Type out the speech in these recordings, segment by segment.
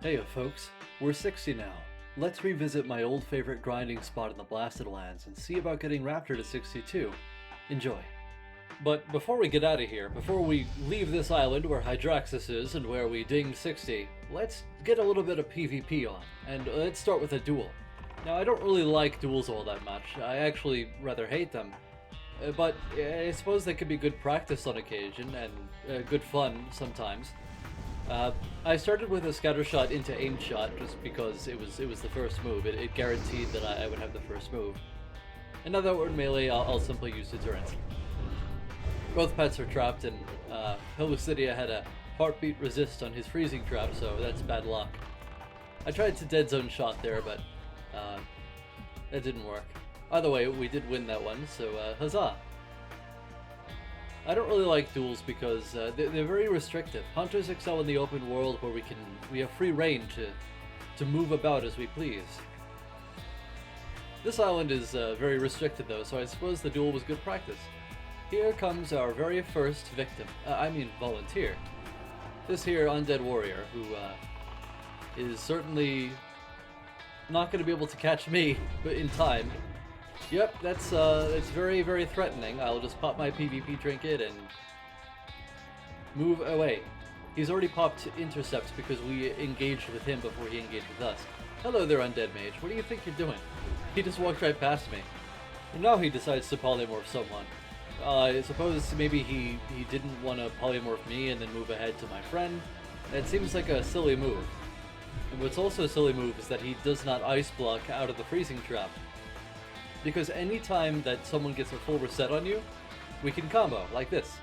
Hey folks, we're 60 now. Let's revisit my old favorite grinding spot in the Blasted Lands and see about getting Rapture to 62. Enjoy. But before we get out of here, before we leave this island where Hydraxis is and where we dinged 60, let's get a little bit of PvP on, and let's start with a duel. Now, I don't really like duels all that much. I actually rather hate them. But I suppose they could be good practice on occasion, and good fun sometimes. I started with a scatter shot into aim shot just because it was the first move. It guaranteed that I would have the first move. And now that we're in melee, I'll simply use deterrence. Both pets are trapped, and Pelucidia had a heartbeat resist on his freezing trap, so that's bad luck. I tried to dead zone shot there, but that didn't work. Either way, we did win that one, so huzzah! I don't really like duels because they're very restrictive. Hunters excel in the open world where we have free reign to move about as we please. This island is very restricted though, so I suppose the duel was good practice. Here comes our very first victim, volunteer. This here undead warrior, who is certainly not going to be able to catch me in time. Yep, that's very, very threatening. I'll just pop my PvP trinket and move away. He's already popped intercepts because we engaged with him before he engaged with us. Hello there, undead mage. What do you think you're doing? He just walked right past me. And now he decides to polymorph someone. I suppose maybe he didn't want to polymorph me and then move ahead to my friend. That seems like a silly move. And what's also a silly move is that he does not ice block out of the freezing trap. Because any time that someone gets a full reset on you, we can combo, like this.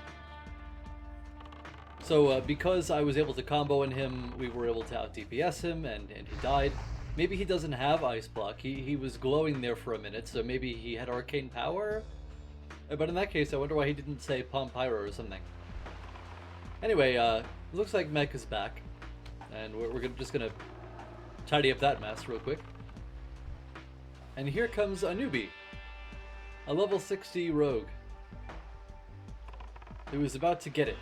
So because I was able to combo in him, we were able to out-DPS him, and he died. Maybe he doesn't have ice block, he was glowing there for a minute, so maybe he had arcane power? But in that case, I wonder why he didn't say Palm Pyro or something. Anyway, it looks like Mech is back, and we're just gonna tidy up that mess real quick. And here comes a newbie, a level 60 rogue, who is about to get it.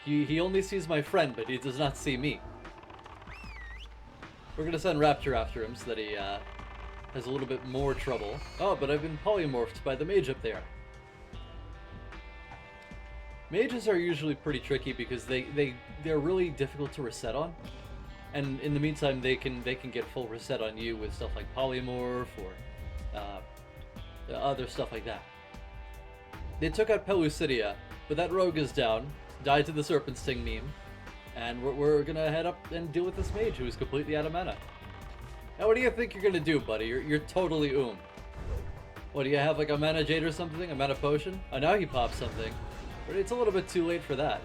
He only sees my friend, but he does not see me. We're gonna send Rapture after him so that he has a little bit more trouble. Oh, but I've been polymorphed by the mage up there. Mages are usually pretty tricky because they're really difficult to reset on. And in the meantime, they can get full reset on you with stuff like polymorph or other stuff like that. They took out Pelucidia, but that rogue is down, died to the Serpent Sting meme, and we're gonna head up and deal with this mage who is completely out of mana. Now, what do you think you're gonna do, buddy? You're totally What, do you have like a mana jade or something? A mana potion? Oh, now he pops something. But it's a little bit too late for that.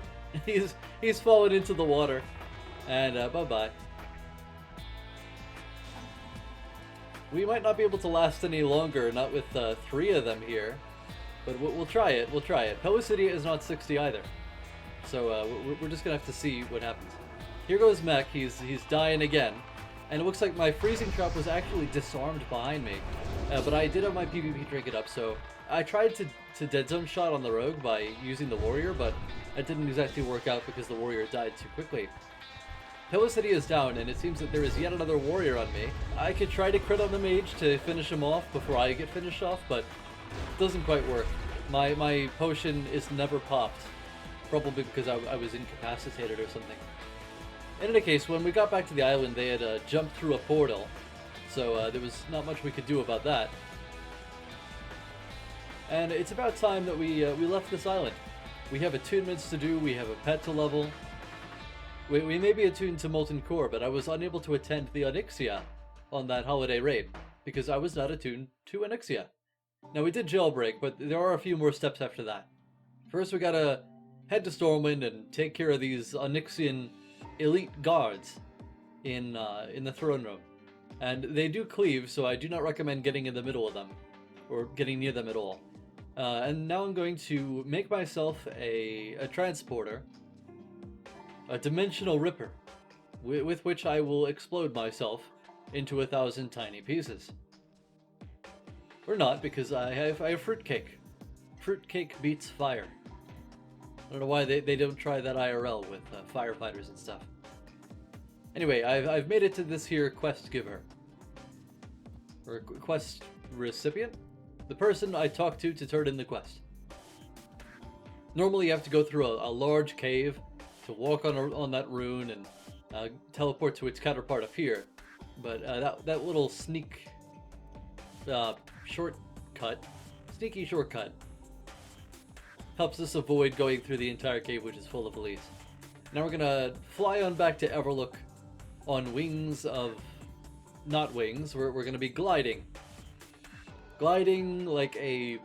He's fallen into the water. And bye-bye. We might not be able to last any longer, not with 3 of them here. But we'll try it, Pelucidia is not 60 either. So we're just gonna have to see what happens. Here goes Mech, he's dying again. And it looks like my freezing trap was actually disarmed behind me. But I did have my PvP trinket up, so I tried to dead zone shot on the rogue by using the warrior, but that didn't exactly work out because the warrior died too quickly. Pelucidia is down, and it seems that there is yet another warrior on me. I could try to crit on the mage to finish him off before I get finished off, but it doesn't quite work. My potion is never popped, probably because I was incapacitated or something. In any case, when we got back to the island, they had jumped through a portal, so there was not much we could do about that. And it's about time that we left this island. We have attunements to do, we have a pet to level. We may be attuned to Molten Core, but I was unable to attend the Onyxia on that holiday raid, because I was not attuned to Onyxia. Now, we did jailbreak, but there are a few more steps after that. First, we gotta head to Stormwind and take care of these Onyxian elite guards in the throne room. And they do cleave, so I do not recommend getting in the middle of them, or getting near them at all. And now I'm going to make myself a transporter, a dimensional ripper, with which I will explode myself into 1,000 tiny pieces. Or not, because I have fruitcake. Fruitcake beats fire. I don't know why they don't try that IRL with firefighters and stuff. Anyway, I've made it to this here quest giver. Or quest recipient? The person I talk to turn in the quest. Normally you have to go through a large cave to walk on that rune and teleport to its counterpart up here. But that little sneaky shortcut helps us avoid going through the entire cave, which is full of elites. Now we're gonna fly on back to Everlook on wings of... not wings, we're gonna be gliding. Gliding like a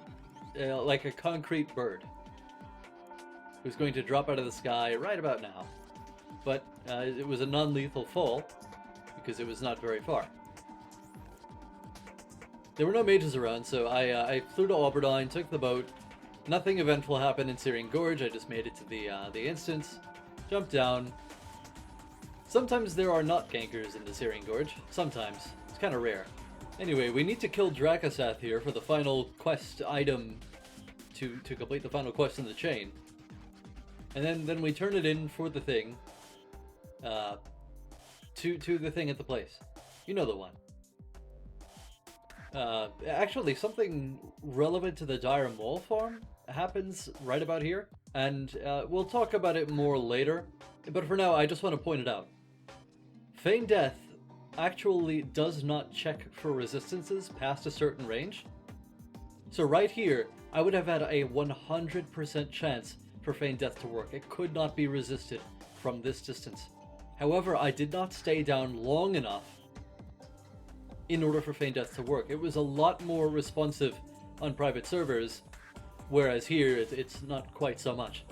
concrete bird who's going to drop out of the sky right about now. But it was a non-lethal fall because it was not very far. There were no mages around, so I flew to Auberdyne, took the boat. Nothing eventful happened in Syrian Gorge. I just made it to the instance, jumped down. Sometimes there are not gankers in the Syrian Gorge. Sometimes. It's kind of rare. Anyway, we need to kill Drakkisath here for the final quest item to complete the final quest in the chain. And then we turn it in for the thing. To the thing at the place. You know the one. Actually, something relevant to the Dire Mole farm happens right about here, and we'll talk about it more later, but for now I just want to point it out. Feign Death actually does not check for resistances past a certain range. So right here, I would have had a 100% chance for Feign Death to work. It could not be resisted from this distance. However, I did not stay down long enough in order for Feign Death to work. It was a lot more responsive on private servers, whereas here it's not quite so much.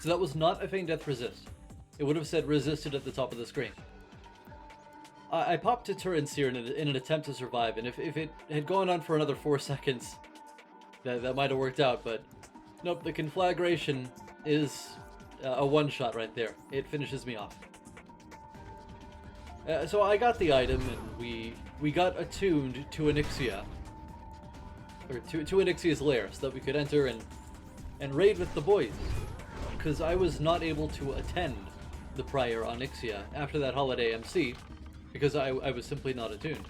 So that was not a Feign Death resist. It would have said resisted at the top of the screen. I popped a turrets here in an attempt to survive, and if it had gone on for another 4 seconds, that might have worked out, but nope, the conflagration is a one-shot right there. It finishes me off. So I got the item, and we got attuned to Onyxia, or to Onyxia's lair, so that we could enter and raid with the boys, because I was not able to attend the prior Onyxia after that holiday MC, because I was simply not attuned.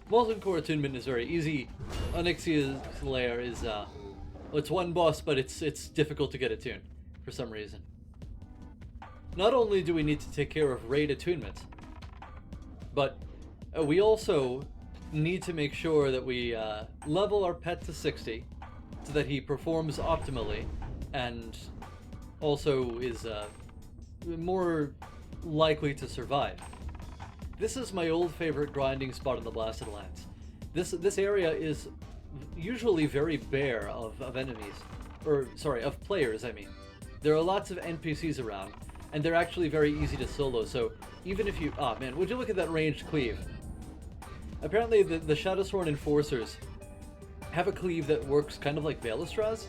Molten Core attunement is very easy. Onyxia's lair is, well, it's one boss, but it's difficult to get attuned, for some reason. Not only do we need to take care of raid attunements, but we also need to make sure that we level our pet to 60 so that he performs optimally and also is more likely to survive. This is my old favorite grinding spot in the Blasted Lands. This area is usually very bare of enemies, or sorry, of players, I mean. There are lots of NPCs around, and they're actually very easy to solo, so even if you... Ah, man, would you look at that ranged cleave? Apparently the Shadowsworn Enforcers have a cleave that works kind of like Veilistraz.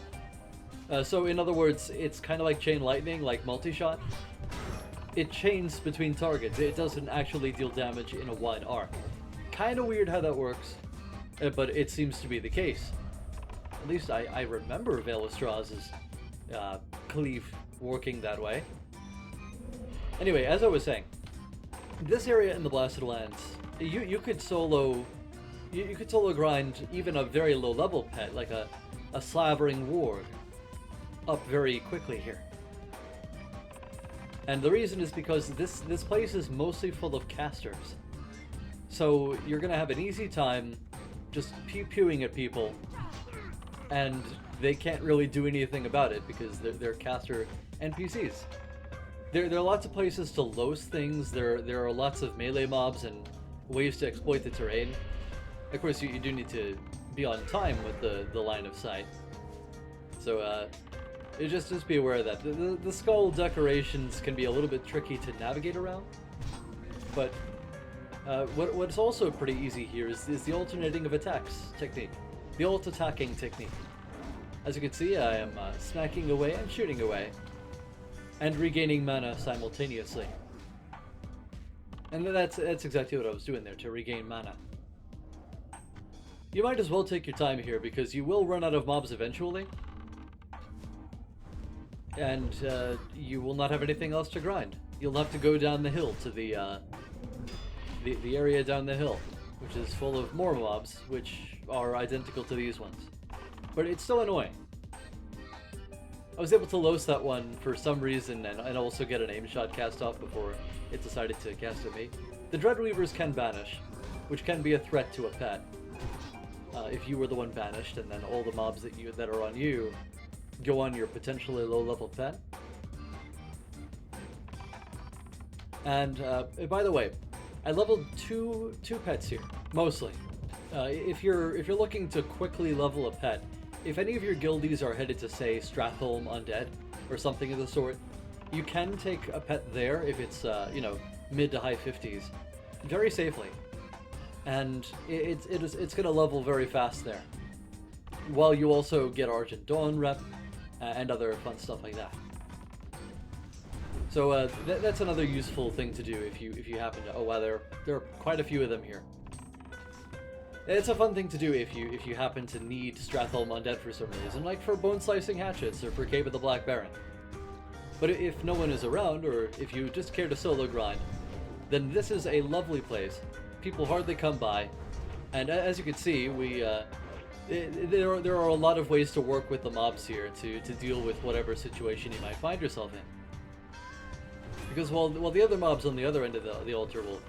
So in other words, it's kind of like Chain Lightning, like multi-shot. It chains between targets. It doesn't actually deal damage in a wide arc. Kind of weird how that works, but it seems to be the case. At least I remember Veilistraz's cleave working that way. Anyway, as I was saying, this area in the Blasted Lands, you could solo grind even a very low level pet like a Slavering Warg up very quickly here. And the reason is because this place is mostly full of casters. So you're gonna have an easy time just pew-pewing at people, and they can't really do anything about it because they're caster NPCs. There are lots of places to loase things. There are lots of melee mobs and ways to exploit the terrain. Of course, you do need to be on time with the line of sight. So just be aware of that. The skull decorations can be a little bit tricky to navigate around, but what's also pretty easy here is the alternating of attacks technique, the alt-attacking technique. As you can see, I am smacking away and shooting away, and regaining mana simultaneously. And that's exactly what I was doing there, to regain mana. you might as well take your time here because you will run out of mobs eventually. And you will not have anything else to grind. You'll have to go down the hill to the area down the hill, which is full of more mobs, which are identical to these ones. But it's still annoying. I was able to lose that one for some reason and also get an aim shot cast off before it decided to cast at me. The Dreadweavers can banish, which can be a threat to a pet. If you were the one banished and then all the mobs that are on you go on your potentially low-level pet. And by the way, I leveled two pets here, mostly. If you're looking to quickly level a pet, if any of your guildies are headed to, say, Stratholme Undead or something of the sort, you can take a pet there if it's you know, mid to high 50s, very safely, and it's gonna level very fast there, while you also get Argent Dawn rep and other fun stuff like that. So that's another useful thing to do if you happen to. Oh wow, there are quite a few of them here. It's a fun thing to do if you happen to need Stratholme Undead for some reason, like for bone slicing hatchets or for Cave of the Black Baron. But if no one is around, or if you just care to solo grind, then this is a lovely place. People hardly come by, and as you can see, there are a lot of ways to work with the mobs here to deal with whatever situation you might find yourself in. Because while the other mobs on the other end of the altar will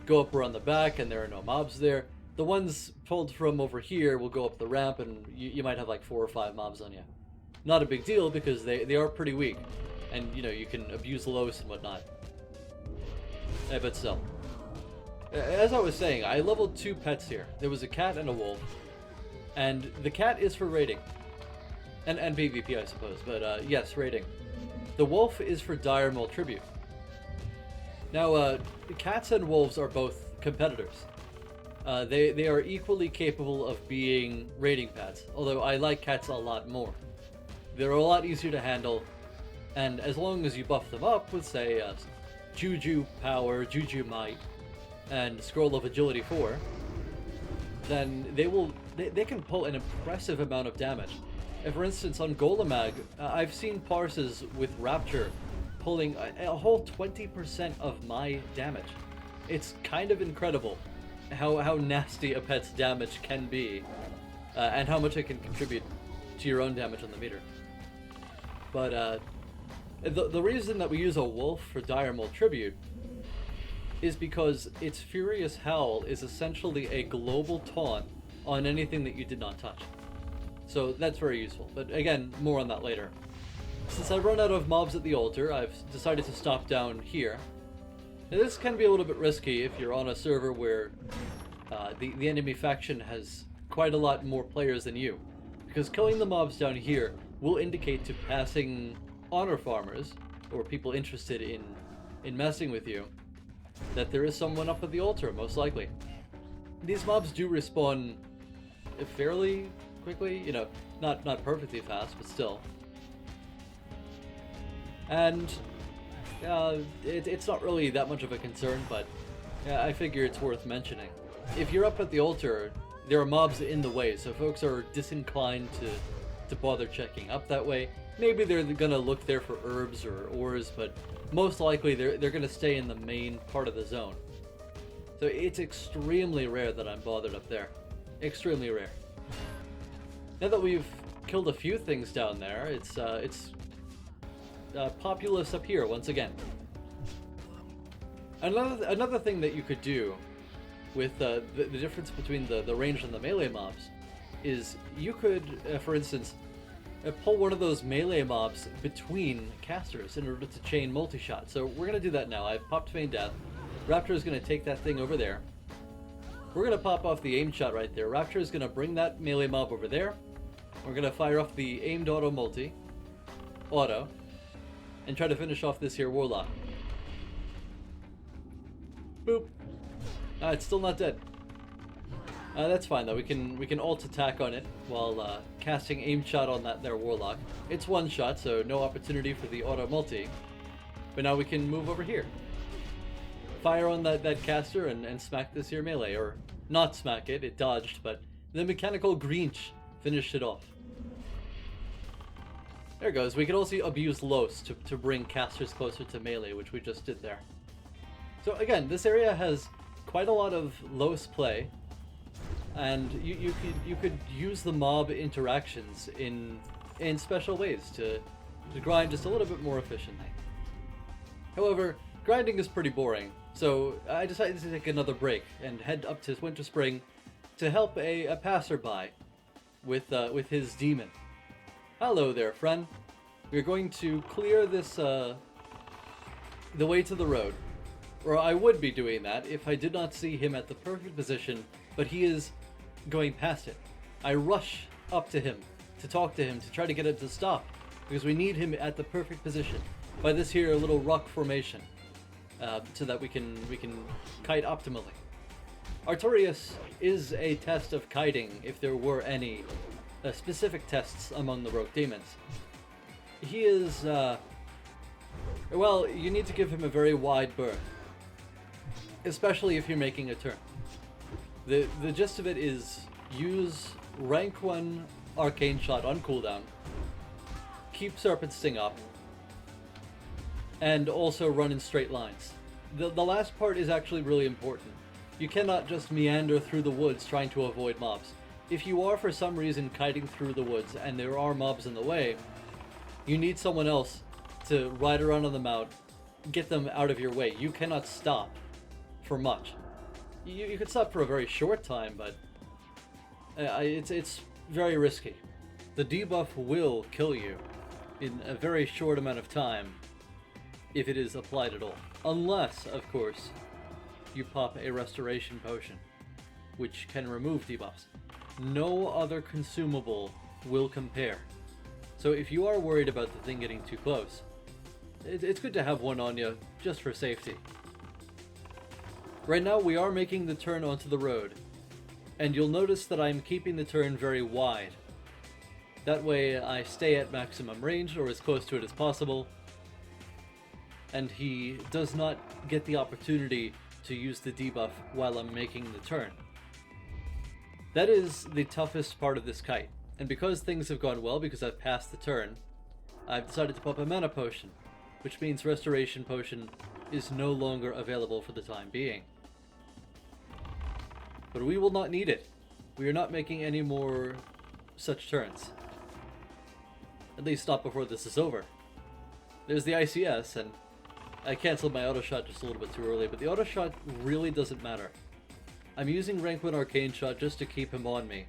go up around the back and there are no mobs there, the ones pulled from over here will go up the ramp and you might have like 4 or 5 mobs on you. Not a big deal because they are pretty weak, and you know, you can abuse Los and whatnot. But still. As I was saying, I leveled 2 pets here. There was a cat and a wolf. And the cat is for raiding. And PvP, I suppose, but yes, raiding. The wolf is for dire mole tribute. Now, cats and wolves are both competitors. They are equally capable of being raiding pets, although I like cats a lot more. They're a lot easier to handle, and as long as you buff them up with, say, Juju Power, Juju Might, and Scroll of Agility 4, then they can pull an impressive amount of damage. For instance, on Golemag, I've seen parses with Rapture pulling a whole 20% of my damage. It's kind of incredible how nasty a pet's damage can be, and how much it can contribute to your own damage on the meter. But the reason that we use a wolf for dire mole tribute is because its Furious Howl is essentially a global taunt on anything that you did not touch. So that's very useful, but again, more on that later. Since I've run out of mobs at the altar, I've decided to stop down here. Now, this can be a little bit risky if you're on a server where the enemy faction has quite a lot more players than you, because killing the mobs down here will indicate to passing honor farmers, or people interested in messing with you, that there is someone up at the altar, most likely. These mobs do respawn fairly quickly, you know, not perfectly fast, but still. And it's not really that much of a concern, but I figure it's worth mentioning. If you're up at the altar, there are mobs in the way, so folks are disinclined to bother checking up that way. Maybe they're gonna look there for herbs or ores, but most likely they're gonna stay in the main part of the zone. So it's extremely rare that I'm bothered up there. Extremely rare. Now that we've killed a few things down there, it's populous up here once again. Another thing that you could do with the difference between the ranged and the melee mobs is you could, for instance, pull one of those melee mobs between casters in order to chain multi-shot. So we're going to do that now. I've popped Feign Death. Rapture is going to take that thing over there. We're going to pop off the aim shot right there. Rapture is going to bring that melee mob over there. We're going to fire off the aimed auto multi, and try to finish off this here warlock. Boop. It's still not dead. That's fine though. We can alt attack on it while casting aim shot on that there warlock. It's one shot, so no opportunity for the auto multi. But now we can move over here. Fire on that caster and smack this here melee, or not smack it. It dodged, but The mechanical Grinch finished it off. There it goes. We can also abuse Los to bring casters closer to melee, which we just did there. So again, this area has quite a lot of Los play, and you could use the mob interactions in special ways to grind just a little bit more efficiently. However, grinding is pretty boring, so I decided to take another break and head up to Winterspring to help a passerby with his demon. Hello there, friend. We're going to clear this, the way to the road. Or I would be doing that if I did not see him at the perfect position, but he is going past it. I rush up to him to talk to him, to try to get him to stop, because we need him at the perfect position. By this here little rock formation, so that we can kite optimally. Artorius is a test of kiting, if there were any specific tests among the rogue demons. He is, well, you need to give him a very wide berth, especially if you're making a turn. The gist of it is use rank 1 arcane shot on cooldown, keep Serpent Sting up, and also run in straight lines. The last part is actually really important. You cannot just meander through the woods trying to avoid mobs. If you are for some reason kiting through the woods and there are mobs in the way, you need someone else to ride around on them out, get them out of your way. You cannot stop for much. You could stop for a very short time, but it's very risky. The debuff will kill you in a very short amount of time if it is applied at all. Unless, of course, you pop a restoration potion, which can remove debuffs. No other consumable will compare. So if you are worried about the thing getting too close, it's good to have one on you, just for safety. Right now we are making the turn onto the road, and you'll notice that I'm keeping the turn very wide. That way I stay at maximum range, or as close to it as possible, and he does not get the opportunity to use the debuff while I'm making the turn. That is the toughest part of this kite, and because things have gone well, because I've passed the turn, I've decided to pop a mana potion, which means restoration potion is no longer available for the time being. But we will not need it. We are not making any more such turns. At least not before this is over. There's the ICS, and I cancelled my auto shot just a little bit too early, but the auto shot really doesn't matter. I'm using rank 1 arcane shot just to keep him on me.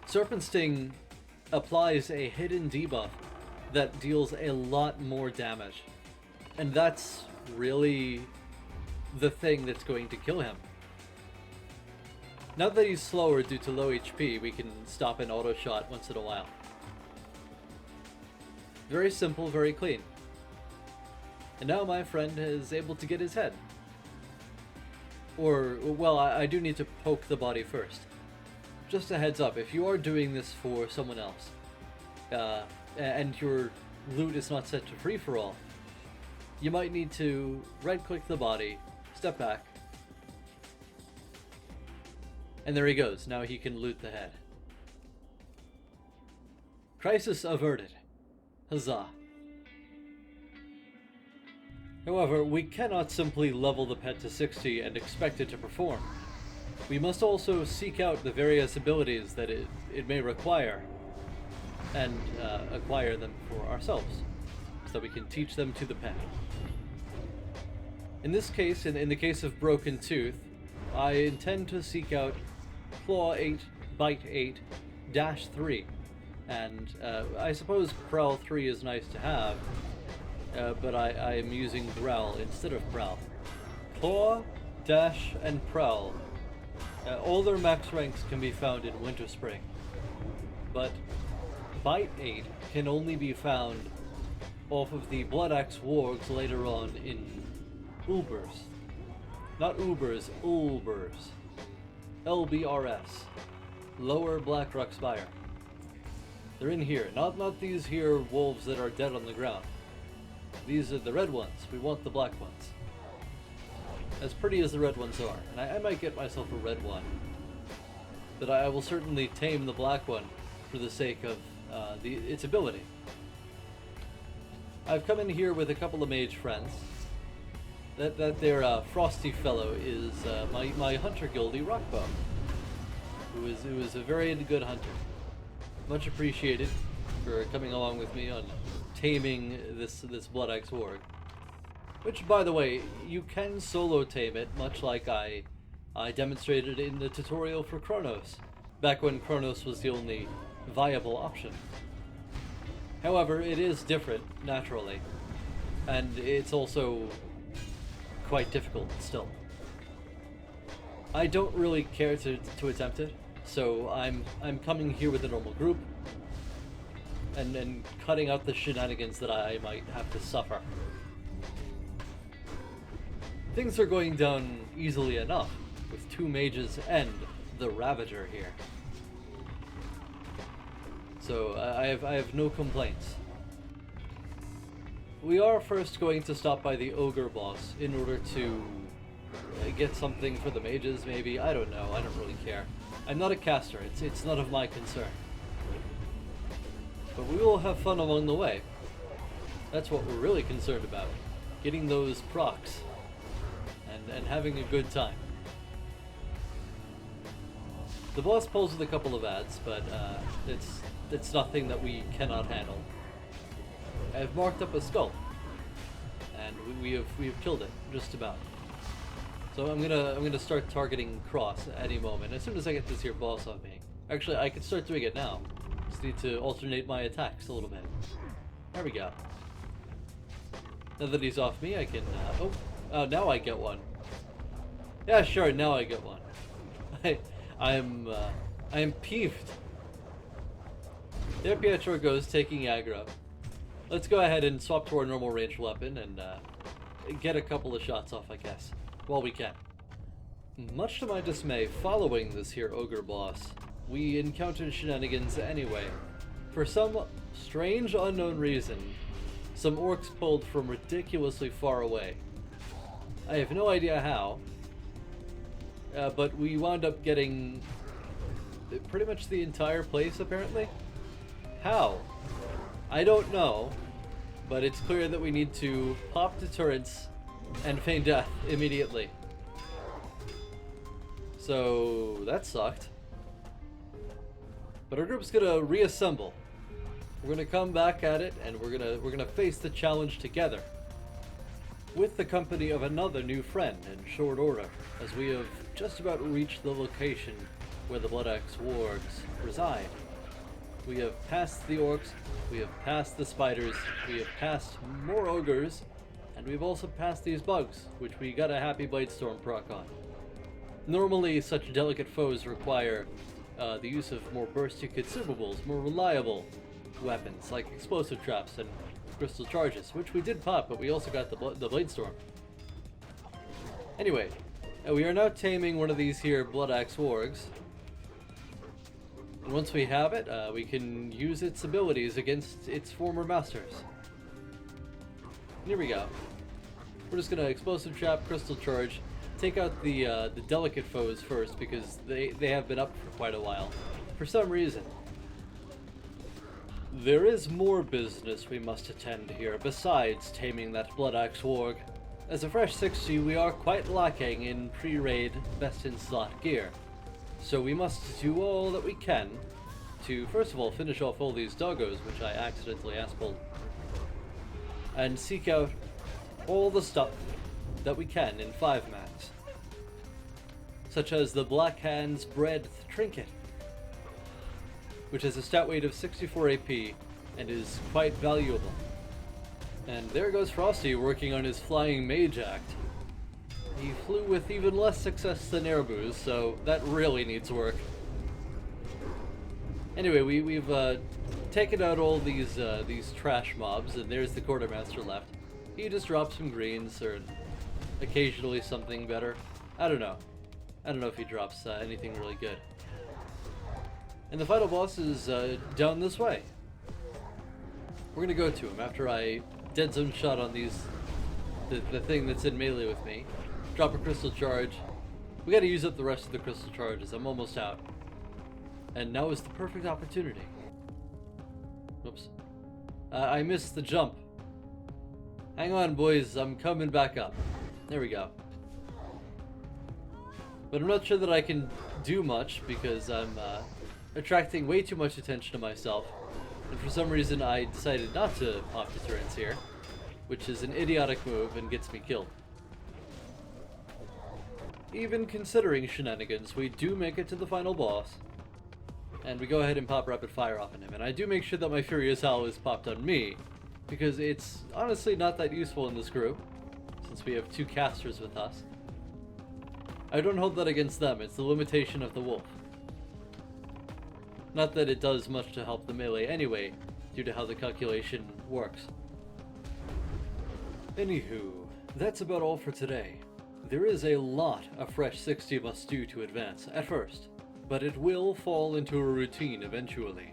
Serpent Sting applies a hidden debuff that deals a lot more damage, and that's really the thing that's going to kill him. Now that he's slower due to low HP, we can stop an auto shot once in a while. Very simple, very clean. And now my friend is able to get his head. Or, well, I do need to poke the body first. Just a heads up, if you are doing this for someone else, and your loot is not set to free-for-all, you might need to right-click the body, step back, and there he goes. Now he can loot the head. Crisis averted. Huzzah. However, we cannot simply level the pet to 60 and expect it to perform. We must also seek out the various abilities that it may require, and acquire them for ourselves, so that we can teach them to the pet. In this case, in the case of Broken Tooth, I intend to seek out Claw 8, Bite 8, Dash 3, and I suppose Prowl 3 is nice to have, but I am using Growl instead of Prowl. Claw, Dash, and Prowl. All their max ranks can be found in Winterspring, but Bite 8 can only be found off of the Bloodaxe wargs later on in UBRS. Not Ubers, Ulbers. LBRS. Lower Blackrock Spire. They're in here, not these here wolves that are dead on the ground. These are the red ones. We want the black ones. As pretty as the red ones are, and I might get myself a red one that I will certainly tame the black one for the sake of its ability. I've come in here with a couple of mage friends. That their frosty fellow is my hunter guildie Rockbow, who is a very good hunter. Much appreciated for coming along with me on taming this Bloodaxe warg. Which, by the way, you can solo tame it, much like I demonstrated in the tutorial for Chronos, back when Chronos was the only viable option. However, it is different, naturally, and it's also quite difficult still. I don't really care to attempt it, so I'm coming here with a normal group, and cutting out the shenanigans that I might have to suffer. Things are going down easily enough, with 2 mages and the Ravager here. So I have no complaints. We are first going to stop by the ogre boss in order to get something for the mages, maybe. I don't know. I don't really care. I'm not a caster. It's none of my concern. But we will have fun along the way. That's what we're really concerned about. Getting those procs and having a good time. The boss pulls with a couple of ads, but it's nothing that we cannot handle. I've marked up a skull, and we have killed it just about. So I'm gonna start targeting cross at any moment as soon as I get this here boss on me. Actually, I can start doing it now. Just need to alternate my attacks a little bit. There we go. Now that he's off me, I can. Oh, now I get one. Yeah, sure. Now I get one. I am peeved. There Pietro goes, taking aggro. Let's go ahead and swap to our normal ranged weapon and get a couple of shots off, I guess, while we can. Much to my dismay, following this here ogre boss, we encountered shenanigans anyway. For some strange unknown reason, some orcs pulled from ridiculously far away. I have no idea how, but we wound up getting pretty much the entire place, apparently. How? I don't know, but it's clear that we need to pop deterrents and feign death immediately. So that sucked. But our group's gonna reassemble. We're gonna come back at it, and we're gonna face the challenge together, with the company of another new friend in short order, as we have just about reached the location where the Bloodaxe wargs reside. We have passed the orcs, we have passed the spiders, we have passed more ogres, and we've also passed these bugs, which we got a happy Bladestorm proc on. Normally, such delicate foes require the use of more bursty consumables, more reliable weapons, like explosive traps and crystal charges, which we did pop, but we also got the Bladestorm. Anyway, we are now taming one of these here Bloodaxe wargs. And once we have it, we can use its abilities against its former masters. Here we go. We're just gonna explosive trap, crystal charge, take out the delicate foes first, because they have been up for quite a while, for some reason. There is more business we must attend here besides taming that Bloodaxe warg. As a fresh 60, we are quite lacking in pre-raid best-in-slot gear. So we must do all that we can to, first of all, finish off all these doggos, which I accidentally ass-pulled, and seek out all the stuff that we can in 5-max, such as the Black Hand's Breadth Trinket, which has a stat weight of 64 AP and is quite valuable. And there goes Frosty working on his Flying Mage Act. He flew with even less success than Airboo's, so that really needs work. Anyway, we've taken out all these trash mobs, and there's the quartermaster left. He just drops some greens or occasionally something better. I don't know. I don't know if he drops anything really good. And the final boss is down this way. We're gonna go to him after I dead zone shot on the thing that's in melee with me. Drop a crystal charge. We gotta use up the rest of the crystal charges. I'm almost out. and now is the perfect opportunity. Oops. I missed the jump. Hang on, boys, I'm coming back up. There we go. But I'm not sure that I can do much because I'm attracting way too much attention to myself. And for some reason I decided not to opt deterrence here, which is an idiotic move and gets me killed. Even considering Shenanigans, we do make it to the final boss. And we go ahead and pop rapid fire off on him. And I do make sure that my Furious Howl is popped on me, because it's honestly not that useful in this group, since we have two casters with us. I don't hold that against them, it's the limitation of the wolf. Not that it does much to help the melee anyway, due to how the calculation works. Anywho, that's about all for today. There is a lot a fresh 60 must do to advance, at first, but it will fall into a routine eventually.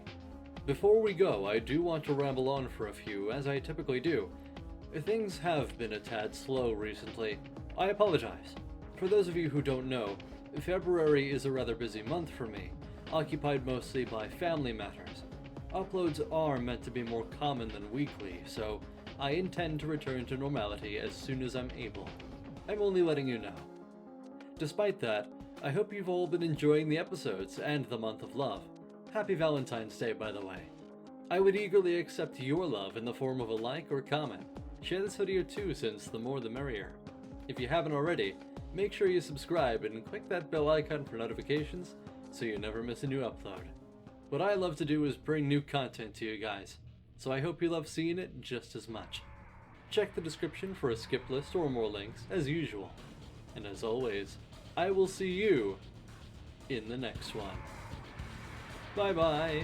Before we go, I do want to ramble on for a few, as I typically do. Things have been a tad slow recently. I apologize. For those of you who don't know, February is a rather busy month for me, occupied mostly by family matters. Uploads are meant to be more common than weekly, so I intend to return to normality as soon as I'm able. I'm only letting you know. Despite that, I hope you've all been enjoying the episodes and the month of love. Happy Valentine's Day, by the way. I would eagerly accept your love in the form of a like or comment. Share this video too, since the more the merrier. If you haven't already, make sure you subscribe and click that bell icon for notifications so you never miss a new upload. What I love to do is bring new content to you guys, so I hope you love seeing it just as much. Check the description for a skip list or more links, as usual. And as always, I will see you in the next one. Bye bye!